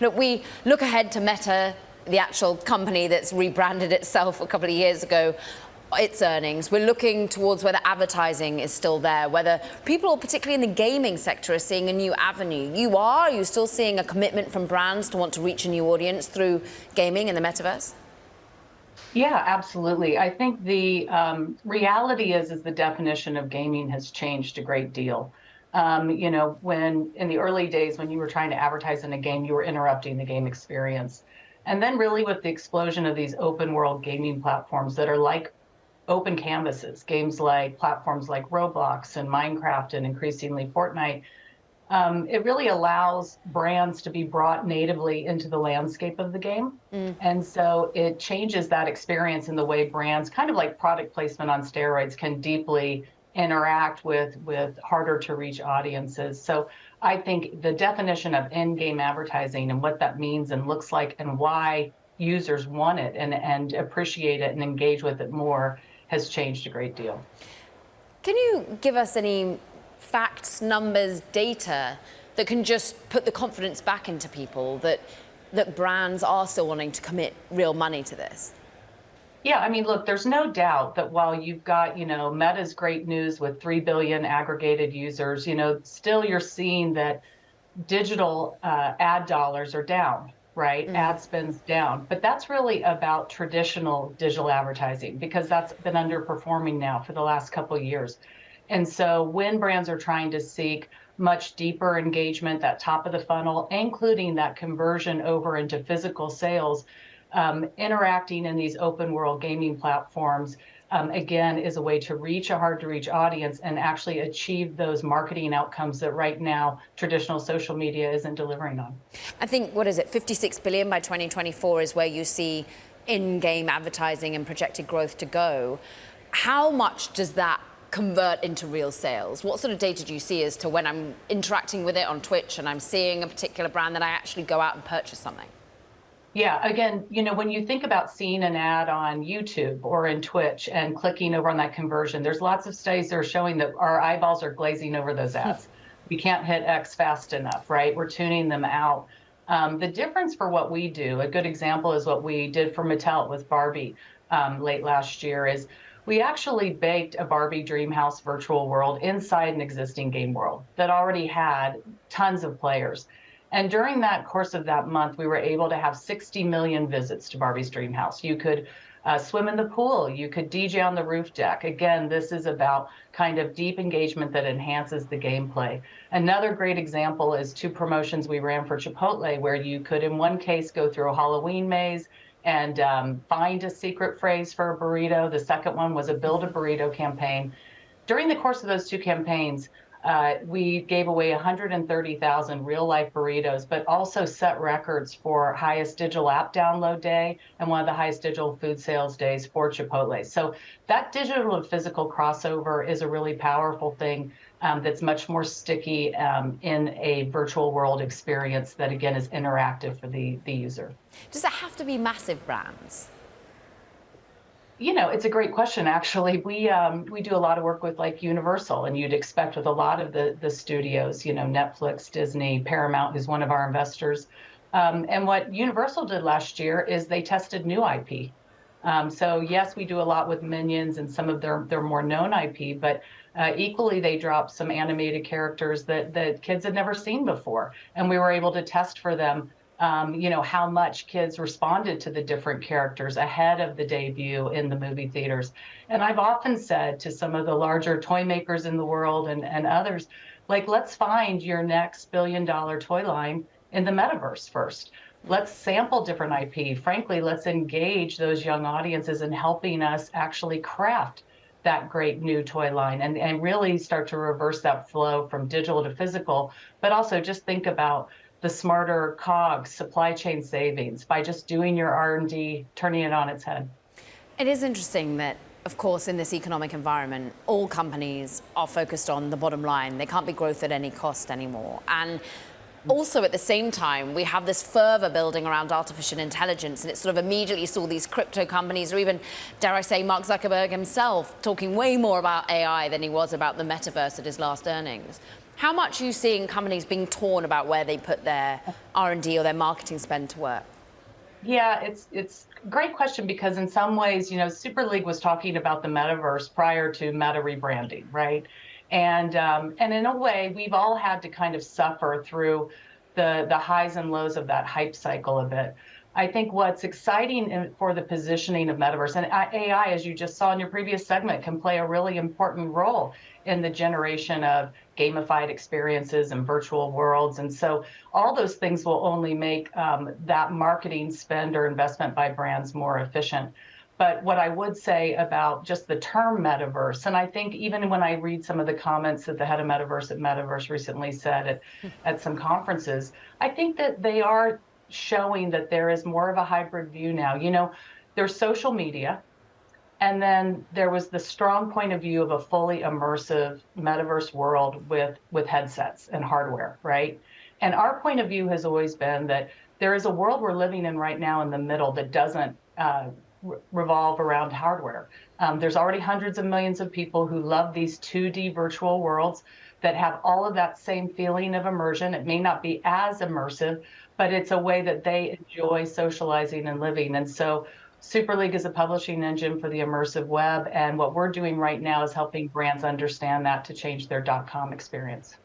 Look, we look ahead to Meta, the actual company that's rebranded itself a couple of years ago, its earnings. We're looking towards whether advertising is still there, whether people, particularly in the gaming sector, are seeing a new avenue. Are you still seeing a commitment from brands to want to reach a new audience through gaming in the metaverse? Yeah, absolutely. I think the reality is the definition of gaming has changed a great deal. When in the early days, when you were trying to advertise in a game, you were interrupting the game experience. And then really with the explosion of these open world gaming platforms that are like open canvases, games like platforms like Roblox and Minecraft and increasingly Fortnite, it really allows brands to be brought natively into the landscape of the game. And so it changes that experience in the way brands, kind of like product placement on steroids, can deeply interact with harder to reach audiences. So I think the definition of in-game advertising and what that means and looks like and why users want it and appreciate it and engage with it more has changed a great deal. Can you give us any facts, numbers, data that can just put the confidence back into people that brands are still wanting to commit real money to this? Yeah, I mean, look, there's no doubt that while you've got, Meta's great news with 3 billion aggregated users, still you're seeing that digital ad dollars are down, right? Ad spend's down. But that's really about traditional digital advertising because that's been underperforming now for the last couple of years. And so when brands are trying to seek much deeper engagement, that top of the funnel, including that conversion over into physical sales, interacting in these open world gaming platforms, again, is a way to reach a hard to reach audience and actually achieve those marketing outcomes that right now traditional social media isn't delivering on. I think, what is it, 56 billion by 2024 is where you see in-game advertising and projected growth to go. How much does that convert into real sales? What sort of data do you see as to when I'm interacting with it on Twitch and I'm seeing a particular brand that I actually go out and purchase something? Yeah, again, when you think about seeing an ad on YouTube or in Twitch and clicking over on that conversion, there's lots of studies that are showing that our eyeballs are glazing over those ads. We can't hit X fast enough, right? We're tuning them out. The difference for what we do, a good example is what we did for Mattel with Barbie late last year, is we actually baked a Barbie Dreamhouse virtual world inside an existing game world that already had tons of players. And during that course of that month, we were able to have 60 million visits to Barbie's Dreamhouse. You could swim in the pool. You could DJ on the roof deck. Again, this is about kind of deep engagement that enhances the gameplay. Another great example is 2 promotions we ran for Chipotle, where you could, in one case, go through a Halloween maze and find a secret phrase for a burrito. The second one was a Build a Burrito campaign. During the course of those 2 campaigns, we gave away 130,000 real-life burritos, but also set records for highest digital app download day and one of the highest digital food sales days for Chipotle. So that digital to physical crossover is a really powerful thing that's much more sticky in a virtual world experience that, again, is interactive for the user. Does it have to be massive brands? It's a great question, actually. We do a lot of work with like Universal, and you'd expect with a lot of the studios, Netflix, Disney, Paramount, who's one of our investors. And what Universal did last year is they tested new IP. So yes, we do a lot with Minions and some of their more known IP, but equally they dropped some animated characters that kids had never seen before. And we were able to test for them how much kids responded to the different characters ahead of the debut in the movie theaters. And I've often said to some of the larger toy makers in the world and others, like, let's find your next billion-dollar toy line in the metaverse first. Let's sample different IP. Frankly, let's engage those young audiences in helping us actually craft that great new toy line and really start to reverse that flow from digital to physical, but also just think about the smarter COGS, supply chain savings, by just doing your R&D, turning it on its head. It is interesting that, of course, in this economic environment, all companies are focused on the bottom line. They can't be growth at any cost anymore. And also, at the same time, we have this fervor building around artificial intelligence, and it sort of immediately saw these crypto companies, or even, dare I say, Mark Zuckerberg himself, talking way more about AI than he was about the metaverse at his last earnings. How much are you seeing companies being torn about where they put their R&D or their marketing spend to work? Yeah, it's a great question because in some ways, Super League was talking about the metaverse prior to Meta rebranding, right? And in a way, we've all had to kind of suffer through the highs and lows of that hype cycle a bit. I think what's exciting for the positioning of metaverse and AI, as you just saw in your previous segment, can play a really important role in the generation of gamified experiences and virtual worlds. And so all those things will only make that marketing spend or investment by brands more efficient. But what I would say about just the term metaverse, and I think even when I read some of the comments that the head of Metaverse at Metaverse recently said at some conferences, I think that they are showing that there is more of a hybrid view now. There's social media, and then there was the strong point of view of a fully immersive metaverse world with headsets and hardware, right? And our point of view has always been that there is a world we're living in right now in the middle that doesn't revolve around hardware. There's already hundreds of millions of people who love these 2D virtual worlds that have all of that same feeling of immersion. It may not be as immersive, but it's a way that they enjoy socializing and living. And so Super League is a publishing engine for the immersive web. And what we're doing right now is helping brands understand that to change their .com experience.